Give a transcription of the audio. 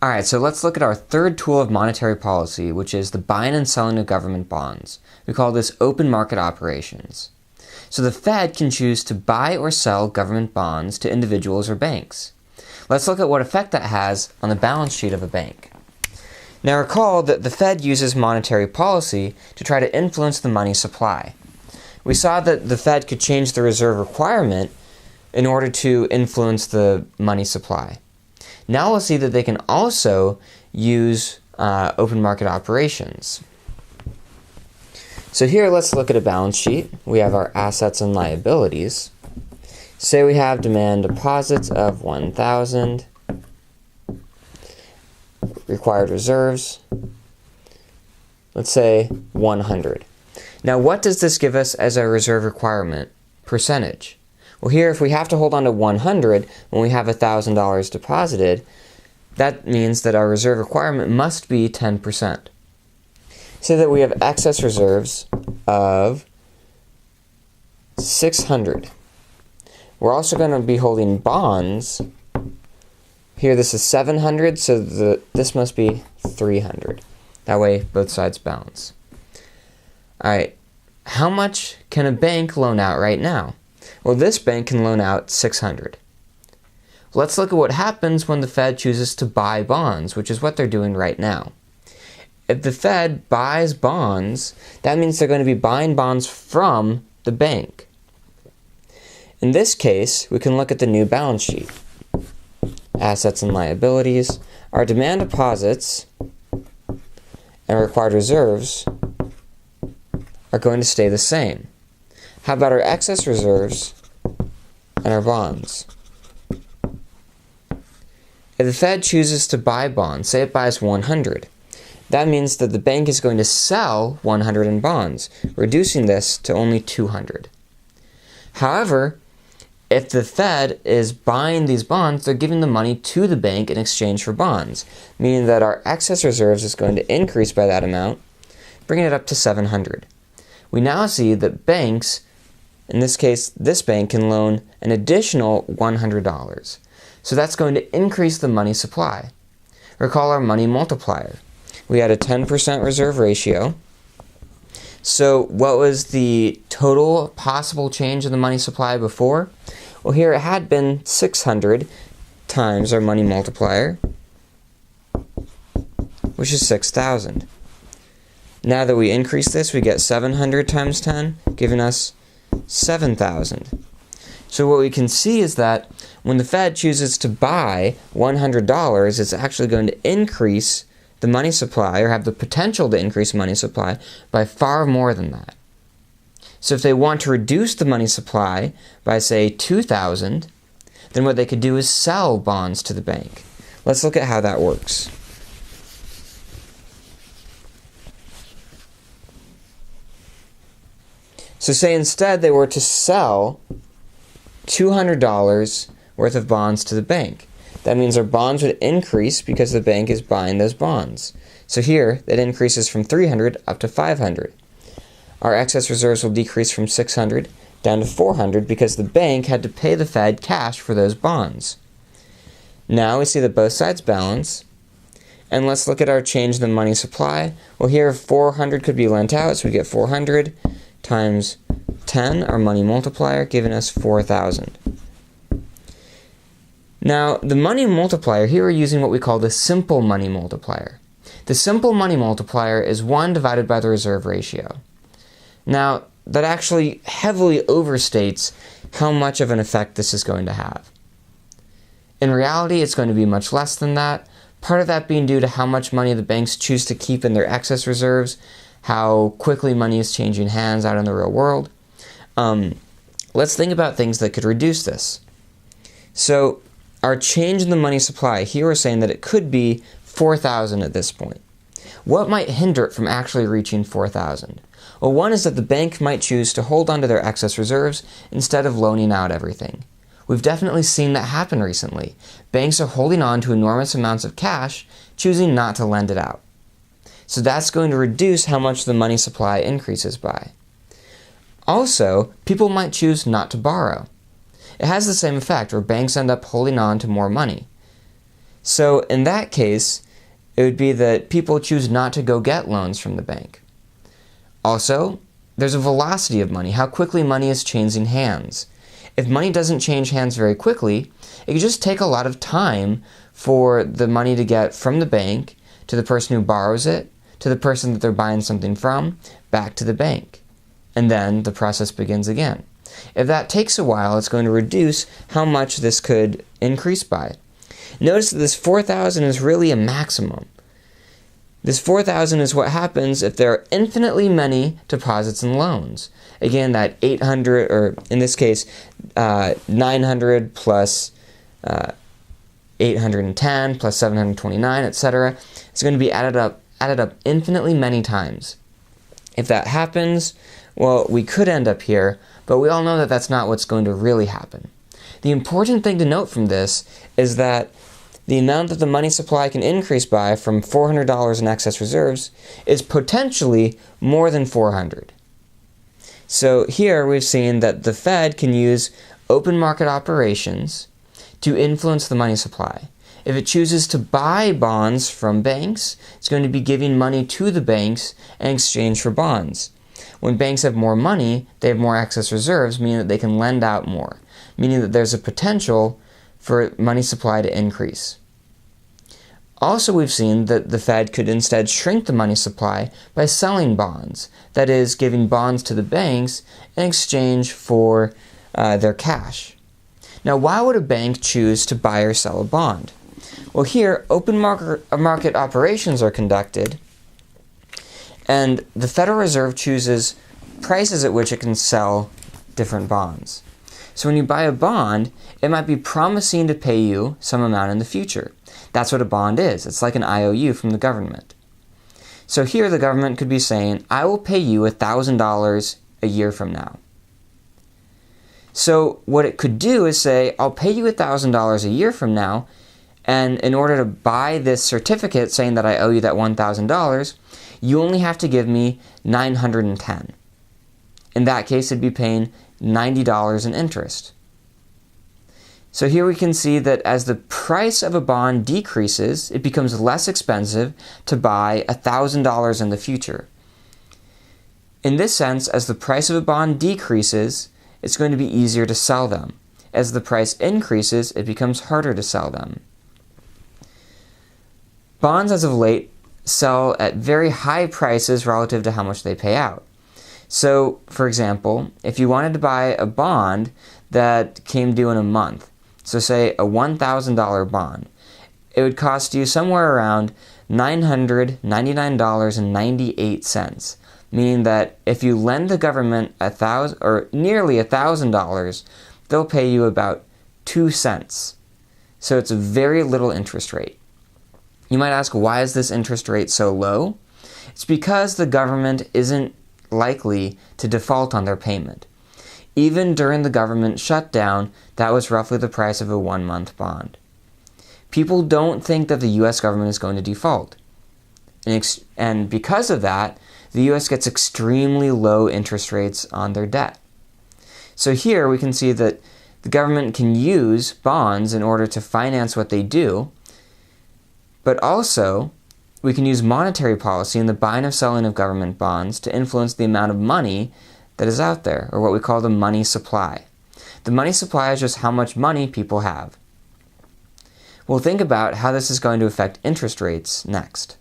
Alright, so let's look at our third tool of monetary policy, which is the buying and selling of government bonds. We call this open market operations. So the Fed can choose to buy or sell government bonds to individuals or banks. Let's look at what effect that has on the balance sheet of a bank. Now recall that the Fed uses monetary policy to try to influence the money supply. We saw that the Fed could change the reserve requirement in order to influence the money supply. Now we'll see that they can also use open market operations. So here let's look at a balance sheet. We have our assets and liabilities. Say we have demand deposits of 1,000, required reserves, let's say 100. Now what does this give us as a reserve requirement percentage? Well, here if we have to hold on to 100 when we have $1,000 deposited, that means that our reserve requirement must be 10%. Say that we have excess reserves of 600. We're also going to be holding bonds. Here this is 700, so this must be 300. That way both sides balance. Alright, how much can a bank loan out right now? Well, this bank can loan out 600. Let's look at what happens when the Fed chooses to buy bonds, which is what they're doing right now. If the Fed buys bonds, that means they're going to be buying bonds from the bank. In this case, we can look at the new balance sheet. Assets and liabilities. Our demand deposits and required reserves are going to stay the same. How about our excess reserves and our bonds? If the Fed chooses to buy bonds, say it buys 100, that means that the bank is going to sell 100 in bonds, reducing this to only 200. However, if the Fed is buying these bonds, they're giving the money to the bank in exchange for bonds, meaning that our excess reserves is going to increase by that amount, bringing it up to 700. We now see that banks, in this case, this bank can loan an additional $100. So that's going to increase the money supply. Recall our money multiplier. We had a 10% reserve ratio. So what was the total possible change in the money supply before? Well, here it had been 600 times our money multiplier, which is 6,000. Now that we increase this, we get 700 times 10, giving us 7,000. So what we can see is that when the Fed chooses to buy $100, it's actually going to increase the money supply, or have the potential to increase money supply, by far more than that. So if they want to reduce the money supply by, say, 2,000, then what they could do is sell bonds to the bank. Let's look at how that works. So say instead they were to sell $200 worth of bonds to the bank. That means our bonds would increase because the bank is buying those bonds. So here, that increases from 300 up to 500. Our excess reserves will decrease from 600 down to 400 because the bank had to pay the Fed cash for those bonds. Now we see that both sides balance. And let's look at our change in the money supply. Well, here 400 could be lent out, so we get 400 times 10, our money multiplier, giving us 4,000. Now, the money multiplier, here we're using what we call the simple money multiplier. The simple money multiplier is 1 divided by the reserve ratio. Now, that actually heavily overstates how much of an effect this is going to have. In reality, it's going to be much less than that, part of that being due to how much money the banks choose to keep in their excess reserves, how quickly money is changing hands out in the real world. Let's think about things that could reduce this. So, our change in the money supply, here we're saying that it could be 4,000 at this point. What might hinder it from actually reaching 4,000? Well, one is that the bank might choose to hold onto their excess reserves instead of loaning out everything. We've definitely seen that happen recently. Banks are holding on to enormous amounts of cash, choosing not to lend it out. So that's going to reduce how much the money supply increases by. Also, people might choose not to borrow. It has the same effect, where banks end up holding on to more money. So in that case, it would be that people choose not to go get loans from the bank. Also, there's a velocity of money, how quickly money is changing hands. If money doesn't change hands very quickly, it could just take a lot of time for the money to get from the bank to the person who borrows it, to the person that they're buying something from, back to the bank. And then the process begins again. If that takes a while, it's going to reduce how much this could increase by. Notice that this 4,000 is really a maximum. This 4,000 is what happens if there are infinitely many deposits and loans. Again, that 800, or in this case, 900 plus 810 plus 729, etc. It's going to be added up infinitely many times. If that happens, well, we could end up here, but we all know that that's not what's going to really happen. The important thing to note from this is that the amount that the money supply can increase by from $400 in excess reserves is potentially more than $400. So here we've seen that the Fed can use open market operations to influence the money supply. If it chooses to buy bonds from banks, it's going to be giving money to the banks in exchange for bonds. When banks have more money, they have more excess reserves, meaning that they can lend out more, meaning that there's a potential for money supply to increase. Also, we've seen that the Fed could instead shrink the money supply by selling bonds, that is, giving bonds to the banks in exchange for their cash. Now, why would a bank choose to buy or sell a bond? Well, here, open market operations are conducted, and the Federal Reserve chooses prices at which it can sell different bonds. So when you buy a bond, it might be promising to pay you some amount in the future. That's what a bond is. It's like an IOU from the government. So here the government could be saying, I will pay you $1,000 a year from now. So what it could do is say, I'll pay you $1,000 a year from now, and in order to buy this certificate saying that I owe you that $1,000, you only have to give me $910. In that case, it'd be paying $90 in interest. So here we can see that as the price of a bond decreases, it becomes less expensive to buy $1,000 in the future. In this sense, as the price of a bond decreases, it's going to be easier to sell them. As the price increases, it becomes harder to sell them. Bonds, as of late, sell at very high prices relative to how much they pay out. So, for example, if you wanted to buy a bond that came due in a month, so say a $1,000 bond, it would cost you somewhere around $999.98, meaning that if you lend the government $1,000 or nearly $1,000, they'll pay you about 2 cents. So it's a very little interest rate. You might ask, why is this interest rate so low? It's because the government isn't likely to default on their payment. Even during the government shutdown, that was roughly the price of a 1-month bond. People don't think that the U.S. government is going to default. And because of that, the U.S. gets extremely low interest rates on their debt. So here we can see that the government can use bonds in order to finance what they do, but also we can use monetary policy and the buying and selling of government bonds to influence the amount of money that is out there, or what we call the money supply. The money supply is just how much money people have. We'll think about how this is going to affect interest rates next.